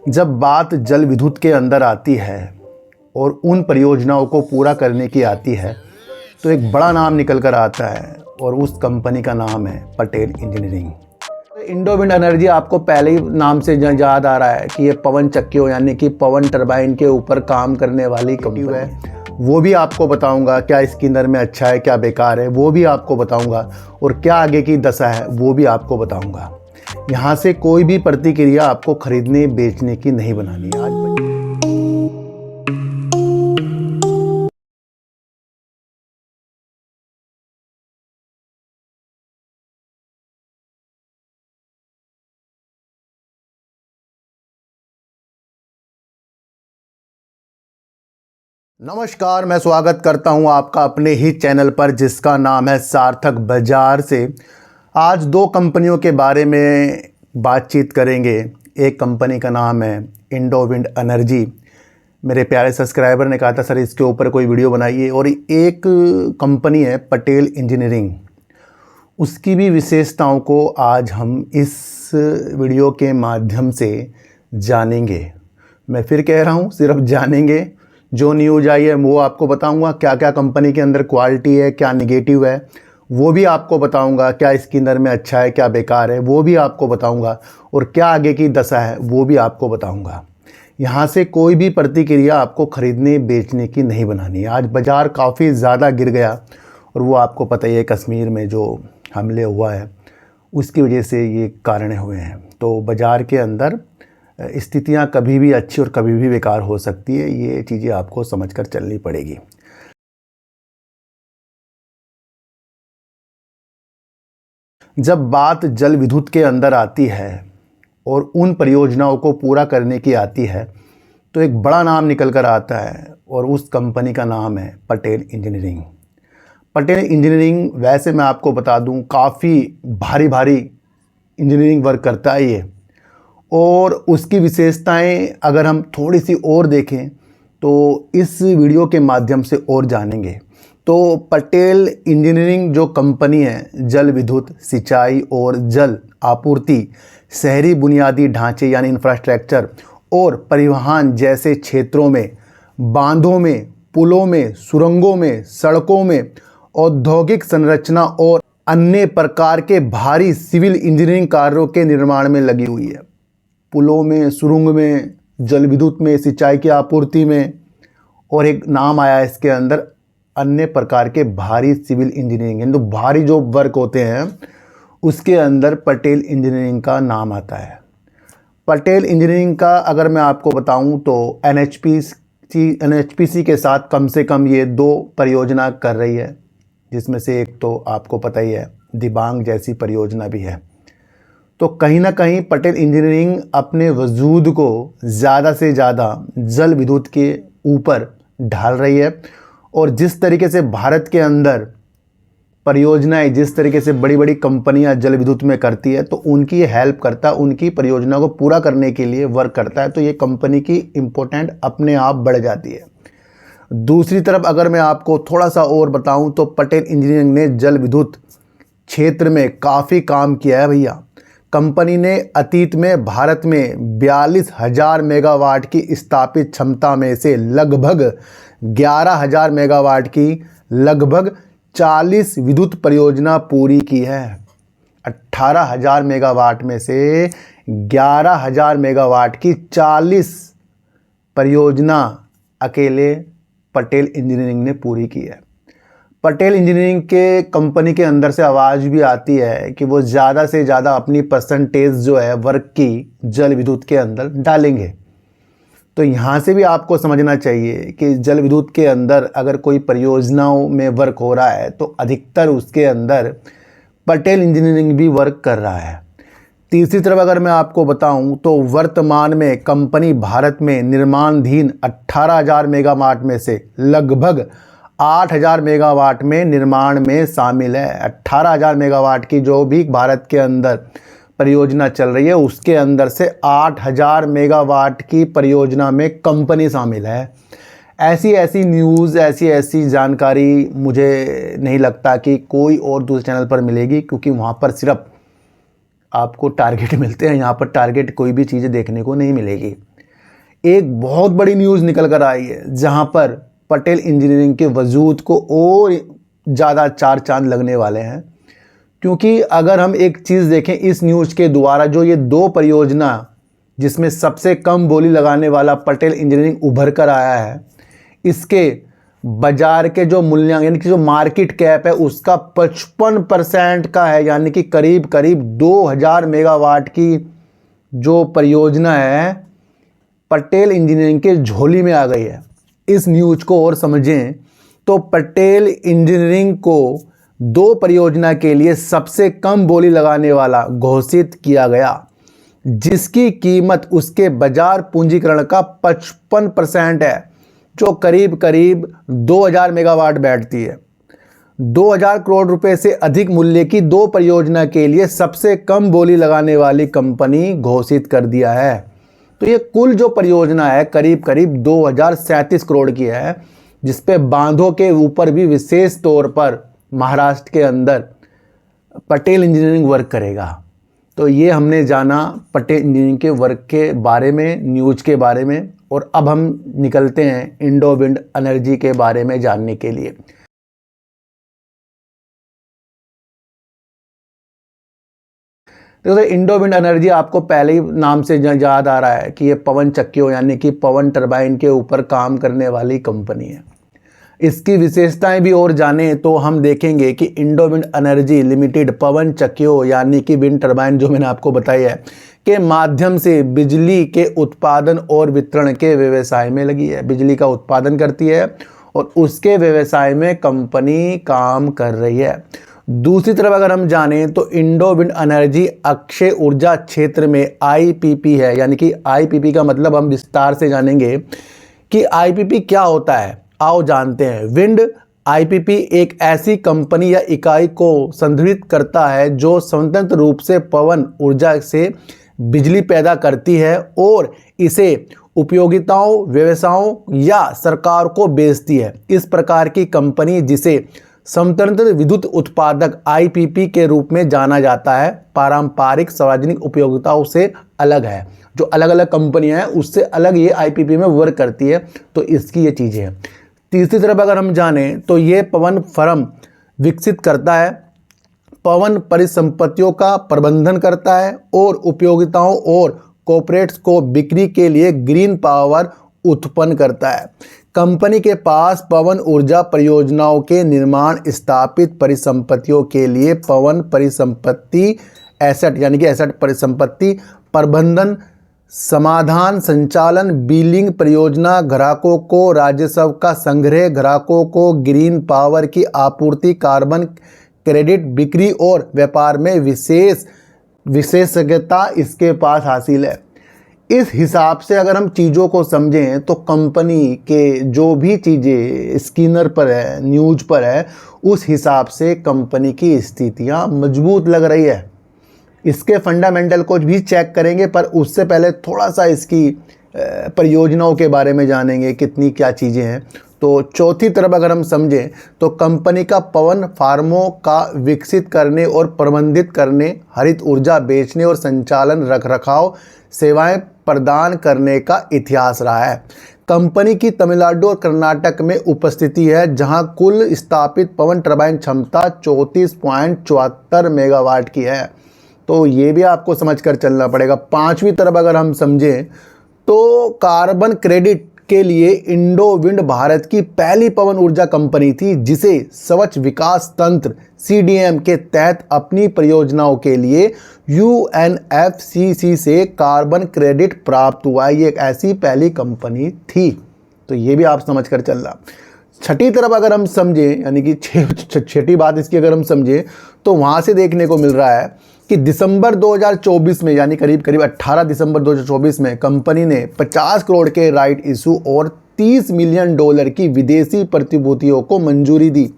जब बात जल विद्युत के अंदर आती है और उन परियोजनाओं को पूरा करने की आती है तो एक बड़ा नाम निकल कर आता है और उस कंपनी का नाम है Patel engineering. Indo wind energy आपको पहले ही नाम से याद आ रहा है कि ये पवन चक्कियों यानी कि पवन टरबाइन के ऊपर काम करने वाली कंपनी है। वो भी आपको बताऊंगा क्या इसके अंदर में अच्छा है क्या बेकार है, वो भी आपको बताऊंगा और क्या आगे की दशा है वो भी आपको बताऊंगा। यहाँ से कोई भी प्रतिक्रिया आपको खरीदने बेचने की नहीं बनानी है। आज नमस्कार, मैं स्वागत करता हूं आपका अपने ही चैनल पर जिसका नाम है सार्थक बाजार से। आज दो कंपनियों के बारे में बातचीत करेंगे। एक कंपनी का नाम है इंडो विंड एनर्जी। मेरे प्यारे सब्सक्राइबर ने कहा था सर इसके ऊपर कोई वीडियो बनाइए। और एक कंपनी है पटेल इंजीनियरिंग, उसकी भी विशेषताओं को आज हम इस वीडियो के माध्यम से जानेंगे। मैं फिर कह रहा हूँ सिर्फ जानेंगे। जो न्यूज़ आई है वो आपको बताऊंगा, क्या क्या कंपनी के अंदर क्वालिटी है क्या निगेटिव है वो भी आपको बताऊंगा, क्या इसके अंदर में अच्छा है क्या बेकार है वो भी आपको बताऊंगा और क्या आगे की दशा है वो भी आपको बताऊंगा। यहाँ से कोई भी प्रतिक्रिया आपको खरीदने बेचने की नहीं बनानी है। आज बाज़ार काफ़ी ज़्यादा गिर गया और वो आपको पता ही है कश्मीर में जो हमले हुआ है उसकी वजह से ये कारण हुए हैं। तो बाज़ार के अंदर स्थितियां कभी भी अच्छी और कभी भी बेकार हो सकती है, ये चीज़ें आपको समझकर चलनी पड़ेगी। जब बात जल विद्युत के अंदर आती है और उन परियोजनाओं को पूरा करने की आती है तो एक बड़ा नाम निकल कर आता है और उस कंपनी का नाम है पटेल इंजीनियरिंग। पटेल इंजीनियरिंग वैसे मैं आपको बता दूं काफ़ी भारी इंजीनियरिंग वर्क करता है ये, और उसकी विशेषताएं अगर हम थोड़ी सी और देखें तो इस वीडियो के माध्यम से और जानेंगे। तो पटेल इंजीनियरिंग जो कंपनी है जल विद्युत, सिंचाई और जल आपूर्ति, शहरी बुनियादी ढांचे यानी इंफ्रास्ट्रक्चर और परिवहन जैसे क्षेत्रों में, बांधों में, पुलों में, सुरंगों में, सड़कों में, औद्योगिक संरचना और अन्य प्रकार के भारी सिविल इंजीनियरिंग कार्यों के निर्माण में लगी हुई है। पुलों में, सुरंग में, जल विद्युत में, सिंचाई की आपूर्ति में, और एक नाम आया इसके अंदर अन्य प्रकार के भारी सिविल इंजीनियरिंग। तो भारी जो वर्क होते हैं उसके अंदर पटेल इंजीनियरिंग का नाम आता है। पटेल इंजीनियरिंग का अगर मैं आपको बताऊं तो एनएचपीसी के साथ कम से कम ये 2 परियोजना कर रही है, जिसमें से एक तो आपको पता ही है दिबांग जैसी परियोजना भी है। तो कहीं ना कहीं पटेल इंजीनियरिंग अपने वजूद को ज़्यादा से ज़्यादा जल विद्युत के ऊपर ढाल रही है। और जिस तरीके से भारत के अंदर परियोजनाएं, जिस तरीके से बड़ी बड़ी कंपनियां जल विद्युत में करती है तो उनकी हेल्प करता है, उनकी परियोजना को पूरा करने के लिए वर्क करता है। तो ये कंपनी की इम्पोर्टेंट अपने आप बढ़ जाती है। दूसरी तरफ अगर मैं आपको थोड़ा सा और बताऊं तो पटेल इंजीनियरिंग ने जल विद्युत क्षेत्र में काफ़ी काम किया है भैया। कंपनी ने अतीत में भारत में 42,000 मेगावाट की स्थापित क्षमता में से लगभग 11,000 मेगावाट की लगभग 40 विद्युत परियोजना पूरी की है। 18,000 मेगावाट में से 11,000 मेगावाट की 40 परियोजना अकेले पटेल इंजीनियरिंग ने पूरी की है। पटेल इंजीनियरिंग के कंपनी के अंदर से आवाज़ भी आती है कि वो ज़्यादा से ज़्यादा अपनी परसेंटेज जो है वर्क की जल विद्युत के अंदर डालेंगे। तो यहाँ से भी आपको समझना चाहिए कि जल विद्युत के अंदर अगर कोई परियोजनाओं में वर्क हो रहा है तो अधिकतर उसके अंदर पटेल इंजीनियरिंग भी वर्क कर रहा है। तीसरी तरफ अगर मैं आपको बताऊं तो वर्तमान में कंपनी भारत में निर्माणाधीन 18,000 मेगावाट में से लगभग 8,000 मेगावाट में निर्माण में शामिल है। 18,000 मेगावाट की जो भी भारत के अंदर परियोजना चल रही है उसके अंदर से 8,000 मेगावाट की परियोजना में कंपनी शामिल है। ऐसी न्यूज़, ऐसी जानकारी मुझे नहीं लगता कि कोई और दूसरे चैनल पर मिलेगी, क्योंकि वहाँ पर सिर्फ आपको टारगेट मिलते हैं, यहाँ पर टारगेट कोई भी चीज़ें देखने को नहीं मिलेगी। एक बहुत बड़ी न्यूज़ निकल कर आई है, जहां पर पटेल इंजीनियरिंग के वजूद को और ज़्यादा चार चांद लगने वाले हैं। क्योंकि अगर हम एक चीज़ देखें इस न्यूज़ के द्वारा, जो ये दो परियोजना जिसमें सबसे कम बोली लगाने वाला पटेल इंजीनियरिंग उभर कर आया है, इसके बाजार के जो मूल्यांकन यानी कि जो मार्केट कैप है उसका 55% का है, यानी कि करीब करीब 2000 मेगावाट की जो परियोजना है पटेल इंजीनियरिंग के झोली में आ गई है। इस न्यूज़ को और समझें तो पटेल इंजीनियरिंग को दो परियोजना के लिए सबसे कम बोली लगाने वाला घोषित किया गया, जिसकी कीमत उसके बाजार पूंजीकरण का 55% है, जो करीब करीब 2000 मेगावाट बैठती है। 2000 करोड़ रुपए से अधिक मूल्य की दो परियोजना के लिए सबसे कम बोली लगाने वाली कंपनी घोषित कर दिया है। तो ये कुल जो परियोजना है करीब करीब 2037 करोड़ की है, जिसपे बांधों के ऊपर भी विशेष तौर पर महाराष्ट्र के अंदर पटेल इंजीनियरिंग वर्क करेगा। तो ये हमने जाना पटेल इंजीनियरिंग के वर्क के बारे में, न्यूज़ के बारे में। और अब हम निकलते हैं इंडो विंड एनर्जी के बारे में जानने के लिए। तो इंडो विंड एनर्जी आपको पहले ही नाम से याद आ रहा है कि ये पवन चक्कियों यानी कि पवन टरबाइन के ऊपर काम करने वाली कंपनी है। इसकी विशेषताएं भी और जाने तो हम देखेंगे कि इंडो विंड एनर्जी लिमिटेड पवन चक्कियों यानी कि विंड टरबाइन जो मैंने आपको बताई है के माध्यम से बिजली के उत्पादन और वितरण के व्यवसाय में लगी है। बिजली का उत्पादन करती है और उसके व्यवसाय में कंपनी काम कर रही है। दूसरी तरफ अगर हम जाने तो इंडो विंड एनर्जी अक्षय ऊर्जा क्षेत्र में आईपीपी है, यानी कि आईपीपी का मतलब हम विस्तार से जानेंगे कि आईपीपी क्या होता है। आओ जानते हैं। विंड आईपीपी एक ऐसी कंपनी या इकाई को संदर्भित करता है जो स्वतंत्र रूप से पवन ऊर्जा से बिजली पैदा करती है और इसे उपयोगिताओं, व्यवसायों या सरकार को बेचती है। इस प्रकार की कंपनी जिसे स्वतंत्र विद्युत उत्पादक आईपीपी के रूप में जाना जाता है, पारंपरिक सार्वजनिक उपयोगिताओं से अलग है। जो अलग अलग कंपनियां हैं उससे अलग ये आईपीपी में वर्क करती है। तो इसकी ये चीज़ें हैं। तीसरी तरफ अगर हम जाने तो ये पवन फर्म विकसित करता है, पवन परिसंपत्तियों का प्रबंधन करता है और उपयोगिताओं और कॉर्पोरेट्स को बिक्री के लिए ग्रीन पावर उत्पन्न करता है। कंपनी के पास पवन ऊर्जा परियोजनाओं के निर्माण, स्थापित परिसंपत्तियों के लिए पवन परिसंपत्ति एसेट यानी कि एसेट परिसंपत्ति प्रबंधन, समाधान, संचालन, बिलिंग, परियोजना, ग्राहकों को राजस्व का संग्रह, ग्राहकों को ग्रीन पावर की आपूर्ति, कार्बन क्रेडिट बिक्री और व्यापार में विशेषज्ञता इसके पास हासिल है। इस हिसाब से अगर हम चीज़ों को समझें तो कंपनी के जो भी चीज़ें स्क्रीनर पर है, न्यूज़ पर है, उस हिसाब से कंपनी की स्थितियां मजबूत लग रही है। इसके फंडामेंटल को भी चेक करेंगे, पर उससे पहले थोड़ा सा इसकी परियोजनाओं के बारे में जानेंगे, कितनी क्या चीज़ें हैं। तो चौथी तरफ अगर हम समझें तो कंपनी का पवन फार्मों का विकसित करने और प्रबंधित करने, हरित ऊर्जा बेचने और संचालन, रखरखाव सेवाएं प्रदान करने का इतिहास रहा है। कंपनी की तमिलनाडु और कर्नाटक में उपस्थिति है, जहां कुल स्थापित पवन टरबाइन क्षमता 34.74 मेगावाट की है। तो ये भी आपको समझकर चलना पड़ेगा। पांचवी तरफ अगर हम समझें तो कार्बन क्रेडिट के लिए इंडो विंड भारत की पहली पवन ऊर्जा कंपनी थी, जिसे स्वच्छ विकास तंत्र सीडीएम के तहत अपनी परियोजनाओं के लिए यूएनएफसीसी से कार्बन क्रेडिट प्राप्त हुआ। ये एक ऐसी पहली कंपनी थी। तो ये भी आप समझकर चलना। छठी तरफ अगर हम समझें, यानी कि छठी बात इसकी अगर हम समझें तो वहाँ से देखने को मिल रहा है कि दिसंबर 2024 में, यानी करीब करीब 18 दिसंबर 2024 में कंपनी ने 50 करोड़ के राइट इशू और $30 मिलियन की विदेशी प्रतिभूतियों को मंजूरी दी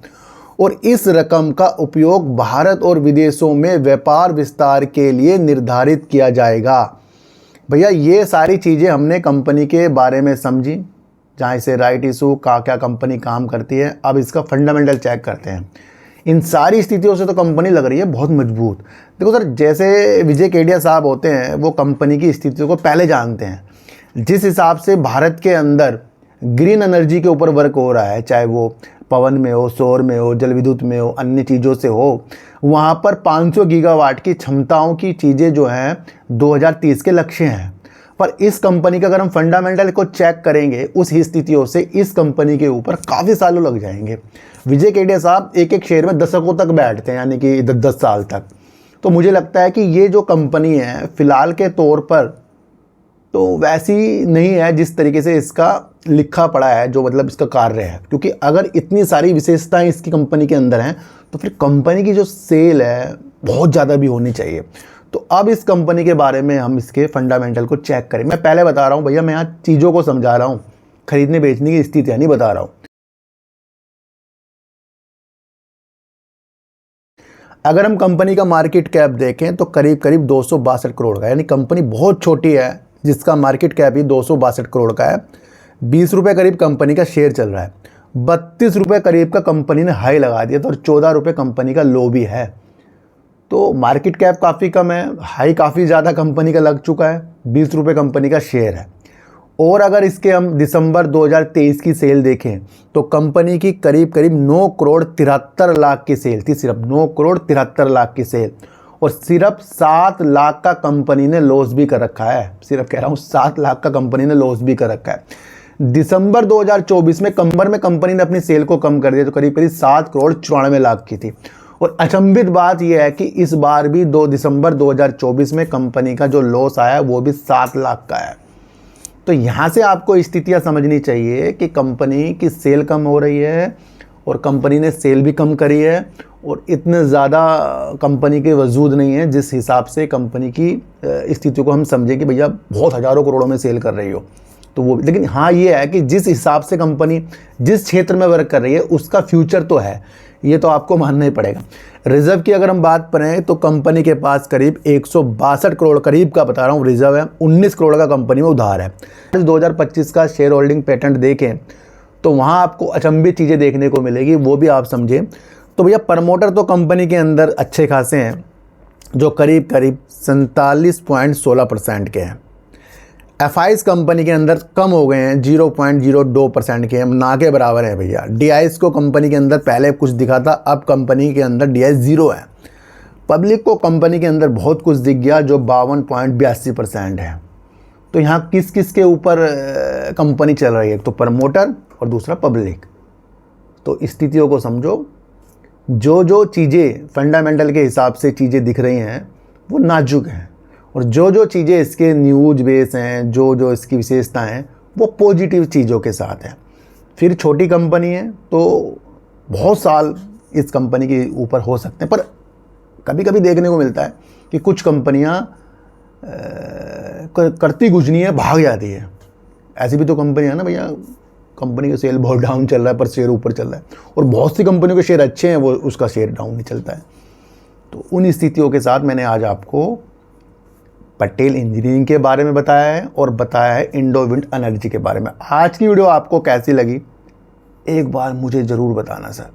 और इस रकम का उपयोग भारत और विदेशों में व्यापार विस्तार के लिए निर्धारित किया जाएगा। भैया ये सारी चीज़ें हमने कंपनी के बारे में समझी, जहाँ से राइट इशू का क्या कंपनी काम करती है। अब इसका फंडामेंटल चेक करते हैं। इन सारी स्थितियों से तो कंपनी लग रही है बहुत मजबूत। देखो सर, जैसे विजय केडिया साहब होते हैं वो कंपनी की स्थितियों को पहले जानते हैं, जिस हिसाब से भारत के अंदर ग्रीन एनर्जी के ऊपर वर्क हो रहा है, चाहे वो पवन में हो, सौर में हो, जल विद्युत में हो, अन्य चीज़ों से हो, वहाँ पर 500 गीगावाट की क्षमताओं की चीज़ें जो हैं 2030 के लक्ष्य हैं। पर इस कंपनी का अगर हम फंडामेंटल को चेक करेंगे, उस स्थितियों से इस कंपनी के ऊपर काफ़ी सालों लग जाएंगे। विजय केडिया साहब एक एक शेयर में दशकों तक बैठते हैं, यानी कि 10 साल तक। तो मुझे लगता है कि ये जो कंपनी है फ़िलहाल के तौर पर तो वैसी नहीं है जिस तरीके से इसका लिखा पड़ा है, जो मतलब इसका कार्य है। क्योंकि अगर इतनी सारी विशेषताएं इसकी कंपनी के अंदर हैं तो फिर कंपनी की जो सेल है बहुत ज़्यादा भी होनी चाहिए। तो अब इस कंपनी के बारे में हम इसके फंडामेंटल को चेक करें। मैं पहले बता रहा हूँ भैया, मैं यहाँ चीज़ों को समझा रहा हूँ, खरीदने बेचने की स्थितियाँ नहीं बता रहा हूँ। अगर हम कंपनी का मार्केट कैप देखें तो करीब करीब 262 करोड़ का, यानी कंपनी बहुत छोटी है जिसका मार्केट कैप ही 262 करोड़ का है। 20 रुपये करीब कंपनी का शेयर चल रहा है। 32 रुपये करीब का कंपनी ने हाई लगा दिया था और 14 रुपये कंपनी का लो भी है। तो मार्केट कैप काफ़ी कम है, हाई काफ़ी ज़्यादा कंपनी का लग चुका है, 20 रुपये कंपनी का शेयर है। और अगर इसके हम दिसंबर 2023 की सेल देखें तो कंपनी की करीब करीब 9 करोड़ 73 लाख की सेल थी, सिर्फ 9 करोड़ 73 लाख की सेल। और सिर्फ 7 लाख का कंपनी ने लॉस भी कर रखा है। सिर्फ कह रहा हूँ 7 लाख का कंपनी ने लॉस भी कर रखा है। दिसंबर 2024 में कंपनी ने अपनी सेल को कम कर दिया, तो करीब करीब 7 करोड़ 94 लाख की थी। और अचंभित बात यह है कि इस बार भी 2 दिसंबर 2024 में कंपनी का जो लॉस आया वो भी 7 लाख का है। तो यहाँ से आपको स्थितियाँ समझनी चाहिए कि कंपनी की सेल कम हो रही है और कंपनी ने सेल भी कम करी है, और इतने ज़्यादा कंपनी के वजूद नहीं है जिस हिसाब से कंपनी की स्थिति को हम समझें कि भैया बहुत हज़ारों करोड़ों में सेल कर रही हो। तो वो, लेकिन हाँ ये है कि जिस हिसाब से कंपनी जिस क्षेत्र में वर्क कर रही है उसका फ्यूचर तो है, ये तो आपको मानना ही पड़ेगा। रिजर्व की अगर हम बात करें तो कंपनी के पास करीब 162 करोड़ करीब का बता रहा हूँ रिजर्व है। 19 करोड़ का कंपनी में उधार है। 2025 का शेयर होल्डिंग पैटर्न देखें तो वहाँ आपको अचंभित चीज़ें देखने को मिलेगी, वो भी आप समझें। तो भैया प्रमोटर तो कंपनी के अंदर अच्छे खासे हैं, जो करीब करीब 47.16% के हैं। एफआईज कंपनी के अंदर कम हो गए हैं, 0.02% के, ना के बराबर है भैया। डीआईएस को कंपनी के अंदर पहले कुछ दिखा था, अब कंपनी के अंदर डीआईएस 0 है। पब्लिक को कंपनी के अंदर बहुत कुछ दिख गया, जो 52.82% है। तो यहाँ किस किस के ऊपर कंपनी चल रही है, तो प्रमोटर और दूसरा पब्लिक। तो स्थितियों को समझो, जो चीज़ें फंडामेंटल के हिसाब से चीज़ें दिख रही हैं वो नाजुक हैं, और जो चीज़ें इसके न्यूज़ बेस हैं, जो इसकी विशेषताएं हैं वो पॉजिटिव चीज़ों के साथ हैं। फिर छोटी कंपनी है तो बहुत साल इस कंपनी के ऊपर हो सकते हैं, पर कभी कभी देखने को मिलता है कि कुछ कंपनियां करती कुछ नहीं है, भाग जाती है। ऐसी भी तो कंपनी है ना भैया, कंपनी का सेल बहुत डाउन चल रहा है पर शेयर ऊपर चल रहा है, और बहुत सी कंपनियों के शेयर अच्छे हैं वो उसका शेयर डाउन नहीं चलता है। तो उन स्थितियों के साथ मैंने आज आपको पटेल इंजीनियरिंग के बारे में बताया है और बताया है इंडो विंड एनर्जी के बारे में। आज की वीडियो आपको कैसी लगी एक बार मुझे ज़रूर बताना सर।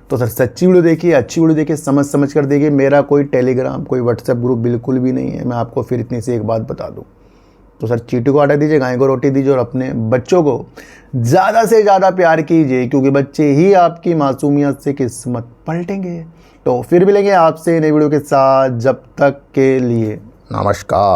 तो सर सच्ची वीडियो देखिए, अच्छी वीडियो देखिए, समझ कर देखिए। मेरा कोई टेलीग्राम कोई व्हाट्सएप ग्रुप बिल्कुल भी नहीं है, मैं आपको फिर इतनी सी एक बात बता दूँ। तो सर चींटी को आटा दीजिए, गाय को रोटी दीजिए, और अपने बच्चों को ज़्यादा से ज़्यादा प्यार कीजिए, क्योंकि बच्चे ही आपकी मासूमियत से किस्मत पलटेंगे। तो फिर मिलेंगे आपसे नई वीडियो के साथ, जब तक के लिए नमस्कार।